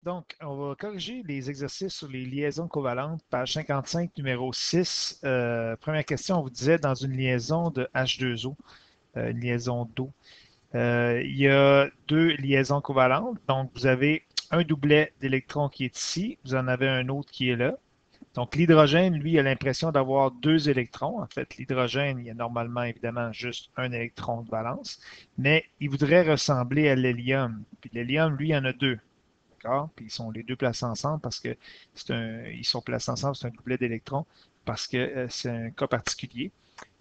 Donc, on va corriger les exercices sur les liaisons covalentes, page 55, numéro 6. Première question, on vous disait dans une liaison de H2O, une liaison d'eau, il y a deux liaisons covalentes. Donc, vous avez un doublet d'électrons qui est ici, vous en avez un autre qui est là. Donc, l'hydrogène, lui, a l'impression d'avoir deux électrons. En fait, l'hydrogène, il y a normalement, évidemment, juste un électron de valence, mais il voudrait ressembler à l'hélium. Puis l'hélium, lui, il y en a deux. D'accord? Puis ils sont les deux placés ensemble parce que ils sont placés ensemble, c'est un doublet d'électrons parce que c'est un cas particulier.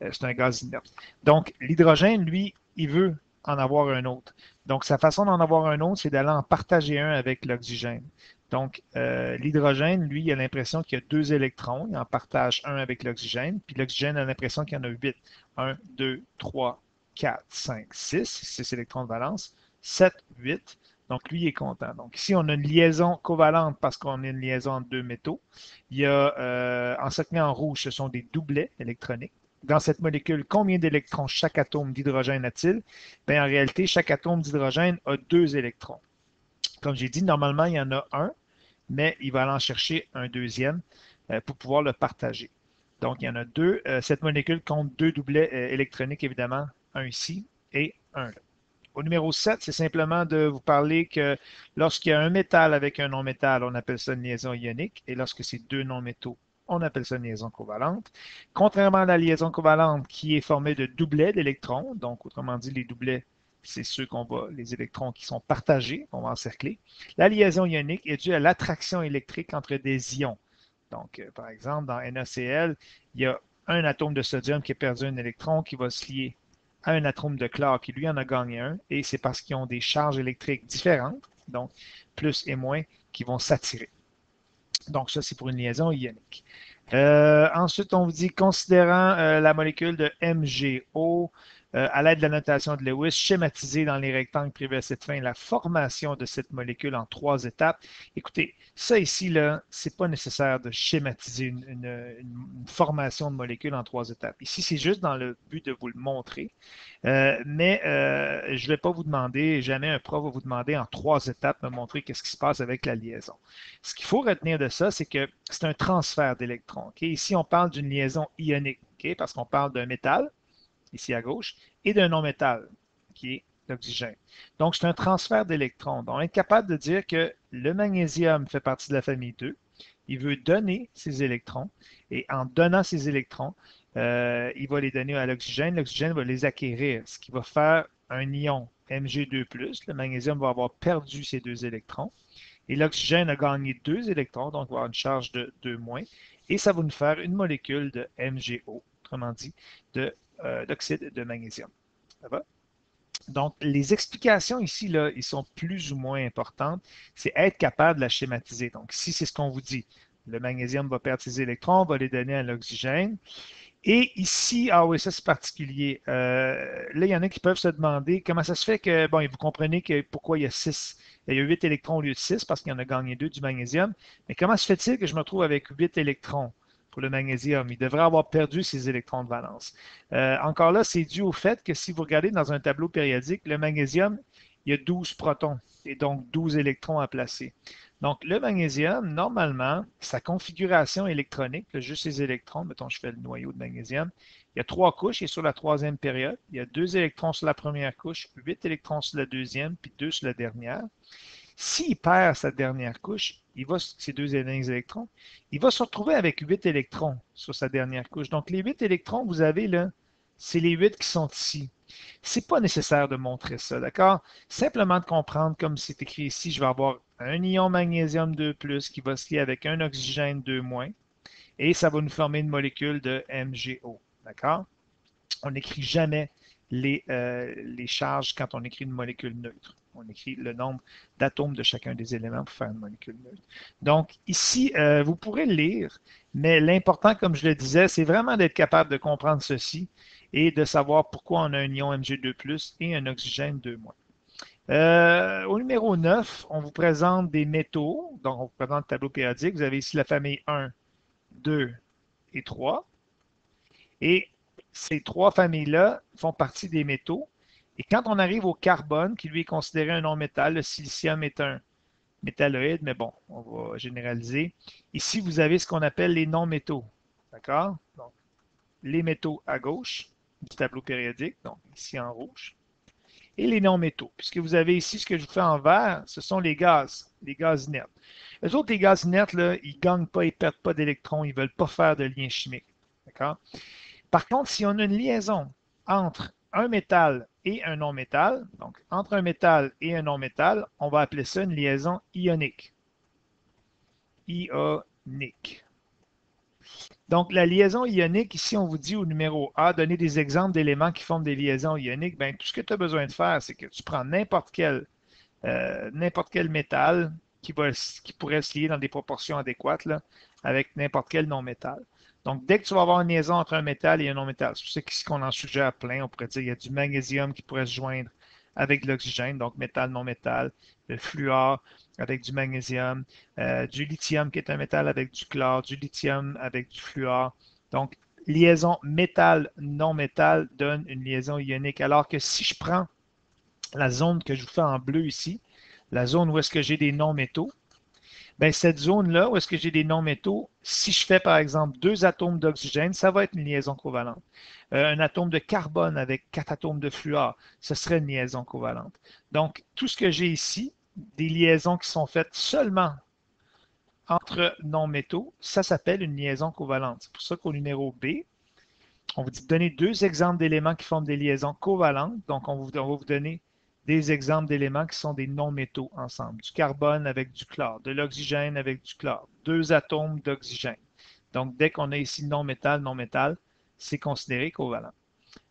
C'est un gaz inerte. Donc, l'hydrogène, lui, il veut en avoir un autre. Donc, sa façon d'en avoir un autre, c'est d'aller en partager un avec l'oxygène. Donc, l'hydrogène, lui, il a l'impression qu'il y a deux électrons, il en partage un avec l'oxygène, puis l'oxygène a l'impression qu'il y en a 8. 1, 2, 3, 4, 5, 6, 6 électrons de valence, 7, 8. Donc, lui, il est content. Donc, ici, on a une liaison covalente parce qu'on a une liaison entre deux métaux. Il y a, encerclé en rouge, ce sont des doublets électroniques. Dans cette molécule, combien d'électrons chaque atome d'hydrogène a-t-il? Bien, en réalité, chaque atome d'hydrogène a deux électrons. Comme j'ai dit, normalement, il y en a un, mais il va aller en chercher un deuxième pour pouvoir le partager. Donc, il y en a deux. Cette molécule compte deux doublets électroniques, évidemment, un ici et un là. Au numéro 7, c'est simplement de vous parler que lorsqu'il y a un métal avec un non-métal, on appelle ça une liaison ionique, et lorsque c'est deux non-métaux, on appelle ça une liaison covalente. Contrairement à la liaison covalente qui est formée de doublets d'électrons, donc autrement dit, les doublets, c'est ceux qu'on va, les électrons qui sont partagés, qu'on va encercler. La liaison ionique est due à l'attraction électrique entre des ions. Donc, par exemple, dans NaCl, il y a un atome de sodium qui a perdu un électron qui va se lier à un atome de chlore qui lui en a gagné un, et c'est parce qu'ils ont des charges électriques différentes, donc plus et moins, qui vont s'attirer. Donc ça, c'est pour une liaison ionique. Ensuite, on vous dit, considérant la molécule de MgO, à l'aide de la notation de Lewis, schématiser dans les rectangles privés à cette fin la formation de cette molécule en trois étapes. Écoutez, ça ici, là, c'est pas nécessaire de schématiser une formation de molécule en trois étapes. Ici, c'est juste dans le but de vous le montrer. Mais je ne vais pas vous demander, jamais un prof va vous demander en trois étapes me montrer qu'est-ce qui se passe avec la liaison. Ce qu'il faut retenir de ça, c'est que c'est un transfert d'électrons. Okay? Ici, on parle d'une liaison ionique, okay? Parce qu'on parle d'un métal, ici à gauche, et d'un non-métal, qui est l'oxygène. Donc, c'est un transfert d'électrons. Donc, on est capable de dire que le magnésium fait partie de la famille 2. Il veut donner ses électrons, et en donnant ses électrons, il va les donner à l'oxygène. L'oxygène va les acquérir, ce qui va faire un ion Mg2+. Le magnésium va avoir perdu ses deux électrons. Et l'oxygène a gagné deux électrons, donc il va avoir une charge de 2-. Et ça va nous faire une molécule de MgO, autrement dit, d'oxyde de magnésium. Ça va? Donc, les explications ici, là, ils sont plus ou moins importantes. C'est être capable de la schématiser. Donc, ici, c'est ce qu'on vous dit. Le magnésium va perdre ses électrons, va les donner à l'oxygène. Et ici, ah oui, ça c'est particulier. Là, il y en a qui peuvent se demander comment ça se fait que, bon, vous comprenez que pourquoi il y a 6, il y a 8 électrons au lieu de 6 parce qu'il y en a gagné 2 du magnésium. Mais comment se fait-il que je me trouve avec 8 électrons pour le magnésium? Il devrait avoir perdu ses électrons de valence. Encore là, c'est dû au fait que si vous regardez dans un tableau périodique, le magnésium, il y a 12 protons et donc 12 électrons à placer. Donc, le magnésium, normalement, sa configuration électronique, là, juste ses électrons, mettons, je fais le noyau de magnésium, il y a trois couches, et sur la troisième période, il y a 2 électrons sur la première couche, 8 électrons sur la deuxième, puis 2 sur la dernière. S'il perd sa dernière couche, ces deux derniers électrons, il va se retrouver avec 8 électrons sur sa dernière couche. Donc, les 8 électrons que vous avez là, c'est les 8 qui sont ici. C'est pas nécessaire de montrer ça, d'accord? Simplement de comprendre, comme c'est écrit ici, je vais avoir un ion magnésium 2+ qui va se lier avec un oxygène 2-, et ça va nous former une molécule de MgO, d'accord? On n'écrit jamais les charges quand on écrit une molécule neutre. On écrit le nombre d'atomes de chacun des éléments pour faire une molécule neutre. Donc, ici, vous pourrez le lire, mais l'important, comme je le disais, c'est vraiment d'être capable de comprendre ceci et de savoir pourquoi on a un ion Mg2+ et un oxygène 2-. Au numéro 9, on vous présente des métaux. Donc, on vous présente le tableau périodique. Vous avez ici la famille 1, 2 et 3. Et ces trois familles-là font partie des métaux. Et quand on arrive au carbone, qui lui est considéré un non-métal, le silicium est un métalloïdes, mais bon, on va généraliser. Ici, vous avez ce qu'on appelle les non-métaux. D'accord? Donc, les métaux à gauche du tableau périodique, donc ici en rouge, et les non-métaux. Puisque vous avez ici ce que je vous fais en vert, ce sont les gaz inertes. Les autres, les gaz inertes, là, ils ne gagnent pas, ils ne perdent pas d'électrons, ils ne veulent pas faire de lien chimique. D'accord? Par contre, si on a une liaison entre un métal et un non-métal, donc entre un métal et un non-métal, on va appeler ça une liaison ionique. Ionique. Donc, la liaison ionique, ici, on vous dit au numéro A, donner des exemples d'éléments qui forment des liaisons ioniques. Bien, tout ce que tu as besoin de faire, c'est que tu prends n'importe quel métal qui pourrait se lier dans des proportions adéquates là, avec n'importe quel non-métal. Donc, dès que tu vas avoir une liaison entre un métal et un non-métal, c'est pour ça qu'ici qu'on en suggère plein, on pourrait dire qu'il y a du magnésium qui pourrait se joindre avec de l'oxygène, donc métal, non-métal, le fluor avec du magnésium, du lithium qui est un métal avec du chlore, du lithium avec du fluor. Donc, liaison métal-non-métal donne une liaison ionique. Alors que si je prends la zone que je vous fais en bleu ici, la zone où est-ce que j'ai des non-métaux, bien, cette zone-là où est-ce que j'ai des non-métaux, si je fais par exemple 2 atomes d'oxygène, ça va être une liaison covalente. Un atome de carbone avec 4 atomes de fluor, ce serait une liaison covalente. Donc, tout ce que j'ai ici, des liaisons qui sont faites seulement entre non-métaux, ça s'appelle une liaison covalente. C'est pour ça qu'au numéro B, on vous dit de donner 2 exemples d'éléments qui forment des liaisons covalentes. Donc, on va vous donner des exemples d'éléments qui sont des non-métaux ensemble. Du carbone avec du chlore, de l'oxygène avec du chlore, 2 atomes d'oxygène. Donc, dès qu'on a ici non-métal, non-métal, c'est considéré covalent.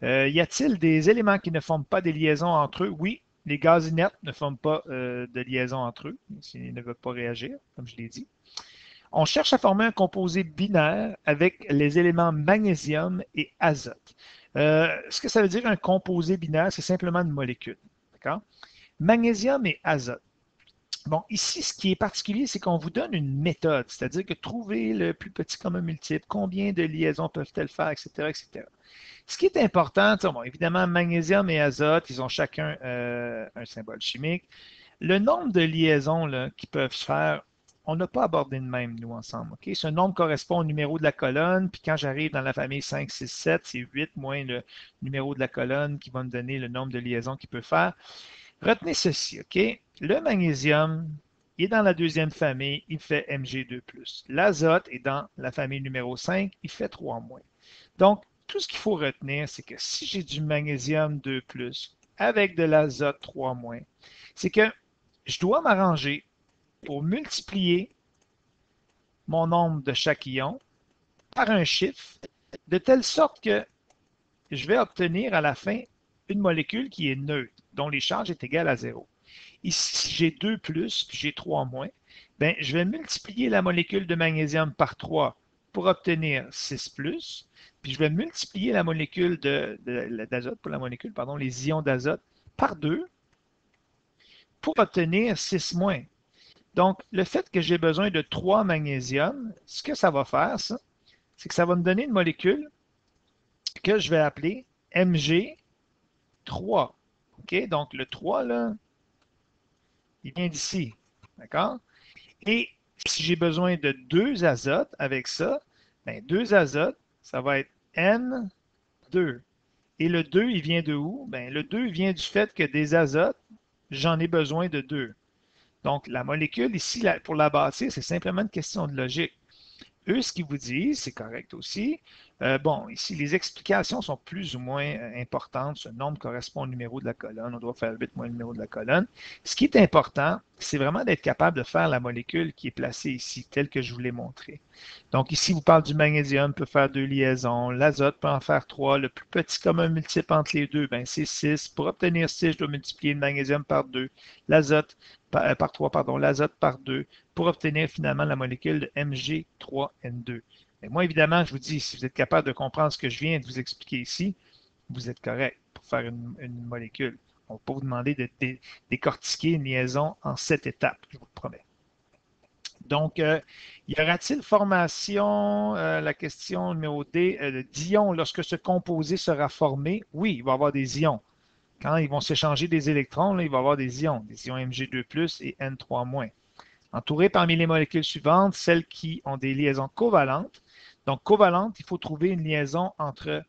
Y a-t-il des éléments qui ne forment pas des liaisons entre eux? Oui, les gaz inertes ne forment pas de liaison entre eux. Ils ne veulent pas réagir, comme je l'ai dit. On cherche à former un composé binaire avec les éléments magnésium et azote. Ce que ça veut dire un composé binaire, c'est simplement une molécule. D'accord? Magnésium et azote. Bon, ici, ce qui est particulier, c'est qu'on vous donne une méthode, c'est-à-dire que trouver le plus petit commun multiple, combien de liaisons peuvent-elles faire, etc., etc. Ce qui est important, bon, évidemment, magnésium et azote, ils ont chacun un symbole chimique. Le nombre de liaisons là, qui peuvent se faire, on n'a pas abordé de même, nous, ensemble. Okay? Ce nombre correspond au numéro de la colonne, puis quand j'arrive dans la famille 5, 6, 7, c'est 8 moins le numéro de la colonne qui va me donner le nombre de liaisons qu'il peut faire. Retenez ceci, OK? Le magnésium, il est dans la deuxième famille, il fait Mg2+. L'azote est dans la famille numéro 5, il fait 3-. Donc, tout ce qu'il faut retenir, c'est que si j'ai du magnésium 2+, avec de l'azote 3-, c'est que je dois m'arranger pour multiplier mon nombre de chaque ion par un chiffre, de telle sorte que je vais obtenir à la fin une molécule qui est neutre, dont les charges est égale à 0. Ici, si j'ai 2+, puis j'ai 3-, ben, je vais multiplier la molécule de magnésium par 3 pour obtenir 6+, puis je vais multiplier la molécule d'azote, pour la molécule, pardon, les ions d'azote par 2 pour obtenir 6-. Donc, le fait que j'ai besoin de 3 magnésium, ce que ça va faire, ça, c'est que ça va me donner une molécule que je vais appeler Mg3. OK? Donc, le 3, là, il vient d'ici. D'accord? Et si j'ai besoin de 2 azotes avec ça, bien, 2 azotes, ça va être N2. Et le 2, il vient de où? Bien, le 2 il vient du fait que des azotes, j'en ai besoin de 2. Donc, la molécule ici, pour la bâtir, c'est simplement une question de logique. Eux, ce qu'ils vous disent, c'est correct aussi. Bon, ici, les explications sont plus ou moins importantes. Ce nombre correspond au numéro de la colonne. On doit faire 8 moins le numéro de la colonne. Ce qui est important, c'est vraiment d'être capable de faire la molécule qui est placée ici, telle que je vous l'ai montrée. Donc ici, vous parle du magnésium, peut faire 2 liaisons. L'azote peut en faire 3. Le plus petit commun multiple entre les deux, ben, c'est 6. Pour obtenir 6, je dois multiplier le magnésium par 2. L'azote par 3, pardon, l'azote par 2 pour obtenir finalement la molécule de Mg3N2. Mais moi, évidemment, je vous dis, si vous êtes capable de comprendre ce que je viens de vous expliquer ici, vous êtes correct pour faire une molécule. On ne va pas vous demander de décortiquer une liaison en 7 étapes, je vous le promets. Donc, y aura-t-il formation, la question numéro D, d'ions lorsque ce composé sera formé? Oui, il va y avoir des ions. Quand ils vont s'échanger des électrons, là, il va y avoir des ions Mg2+, et N3-. Entouré parmi les molécules suivantes, celles qui ont des liaisons covalentes. Donc, covalente, il faut trouver une liaison entre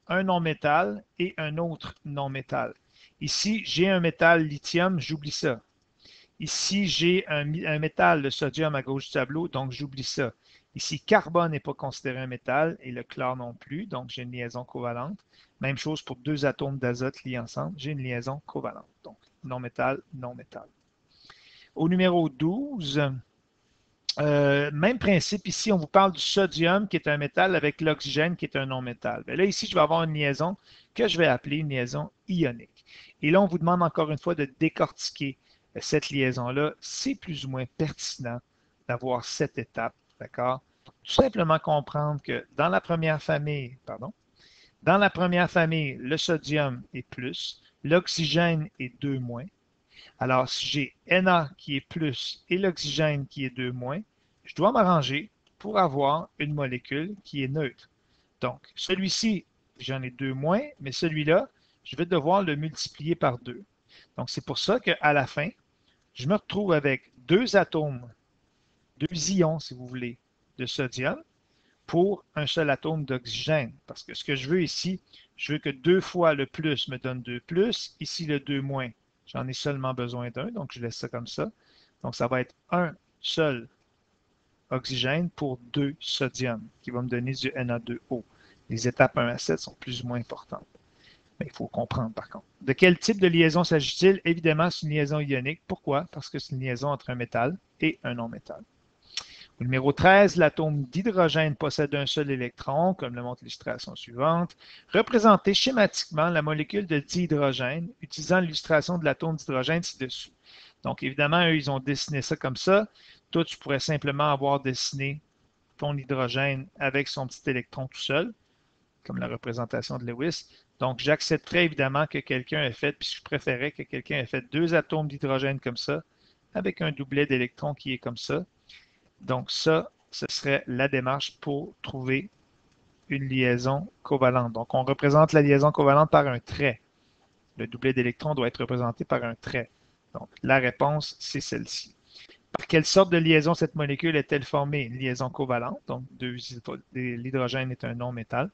un non-métal et un autre non-métal. Ici, j'ai un métal lithium, j'oublie ça. Ici, j'ai un métal, le sodium à gauche du tableau, donc j'oublie ça. Ici, carbone n'est pas considéré un métal et le chlore non plus, donc j'ai une liaison covalente. Même chose pour deux atomes d'azote liés ensemble, j'ai une liaison covalente. Donc, non-métal, non-métal. Au numéro 12, même principe ici, on vous parle du sodium qui est un métal avec l'oxygène qui est un non-métal. Là, ici, je vais avoir une liaison que je vais appeler une liaison ionique. Et là, on vous demande encore une fois de décortiquer cette liaison-là. C'est plus ou moins pertinent d'avoir cette étape, d'accord? Tout simplement comprendre que dans la première famille, le sodium est plus, l'oxygène est 2 moins. Alors, si j'ai Na qui est plus et l'oxygène qui est 2 moins, je dois m'arranger pour avoir une molécule qui est neutre. Donc, celui-ci, j'en ai 2 moins, mais celui-là, je vais devoir le multiplier par 2. Donc, c'est pour ça qu'à la fin, je me retrouve avec deux atomes, deux ions, si vous voulez, de sodium pour un seul atome d'oxygène. Parce que ce que je veux ici, je veux que 2 fois le plus me donne 2 plus, ici le 2 moins. J'en ai seulement besoin d'un, donc je laisse ça comme ça. Donc ça va être un seul oxygène pour 2 sodium, qui va me donner du Na2O. Les étapes 1 à 7 sont plus ou moins importantes. Mais il faut comprendre par contre. De quel type de liaison s'agit-il? Évidemment, c'est une liaison ionique. Pourquoi? Parce que c'est une liaison entre un métal et un non-métal. Au numéro 13, l'atome d'hydrogène possède un seul électron, comme le montre l'illustration suivante. Représentez schématiquement la molécule de dihydrogène utilisant l'illustration de l'atome d'hydrogène ci-dessous. Donc, évidemment, eux, ils ont dessiné ça comme ça. Toi, tu pourrais simplement avoir dessiné ton hydrogène avec son petit électron tout seul, comme la représentation de Lewis. Donc, j'accepterais évidemment que quelqu'un ait fait, puis je préférais que quelqu'un ait fait deux atomes d'hydrogène comme ça, avec un doublet d'électrons qui est comme ça. Donc, ça, ce serait la démarche pour trouver une liaison covalente. Donc, on représente la liaison covalente par un trait. Le doublet d'électrons doit être représenté par un trait. Donc, la réponse, c'est celle-ci. Par quelle sorte de liaison cette molécule est-elle formée? Une liaison covalente, donc l'hydrogène est un non-métal.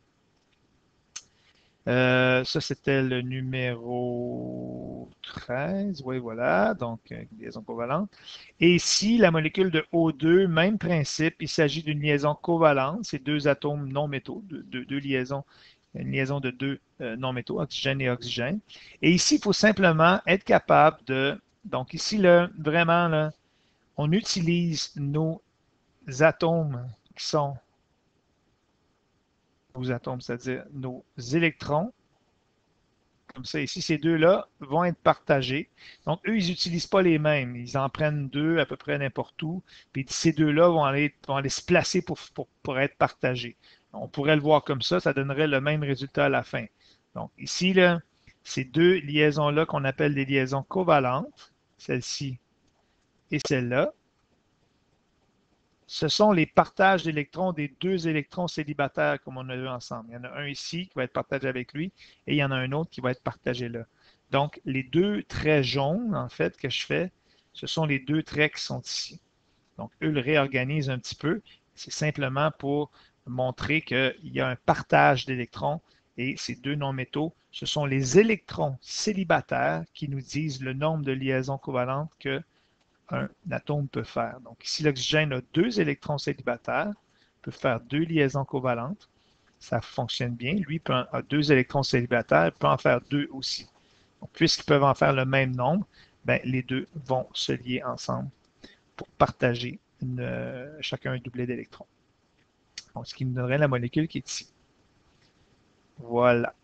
Ça, c'était le numéro 13. Oui, voilà. Donc, liaison covalente. Et ici, la molécule de O2, même principe. Il s'agit d'une liaison covalente. C'est deux atomes non-métaux, deux liaisons, une liaison de deux non-métaux, oxygène et oxygène. Et ici, il faut simplement être capable de... Donc, ici, là, vraiment, là, on utilise nos atomes qui sont nos atomes, c'est-à-dire nos électrons. Comme ça, ici, ces deux-là vont être partagés. Donc, eux, ils n'utilisent pas les mêmes. Ils en prennent deux à peu près n'importe où. Puis ces deux-là vont aller se placer pour être partagés. On pourrait le voir comme ça donnerait le même résultat à la fin. Donc, ici, là, ces deux liaisons-là qu'on appelle des liaisons covalentes, celle-ci et celle-là, ce sont les partages d'électrons des deux électrons célibataires comme on a vu ensemble. Il y en a un ici qui va être partagé avec lui et il y en a un autre qui va être partagé là. Donc, les deux traits jaunes, en fait, que je fais, ce sont les deux traits qui sont ici. Donc, eux le réorganisent un petit peu. C'est simplement pour montrer qu'il y a un partage d'électrons et ces deux non-métaux, ce sont les électrons célibataires qui nous disent le nombre de liaisons covalentes que un atome peut faire. Donc ici, l'oxygène a deux électrons célibataires, peut faire deux liaisons covalentes. Ça fonctionne bien. Lui a deux électrons célibataires, il peut en faire deux aussi. Donc, puisqu'ils peuvent en faire le même nombre, ben, les deux vont se lier ensemble pour partager chacun un doublet d'électrons. Donc, ce qui nous donnerait la molécule qui est ici. Voilà.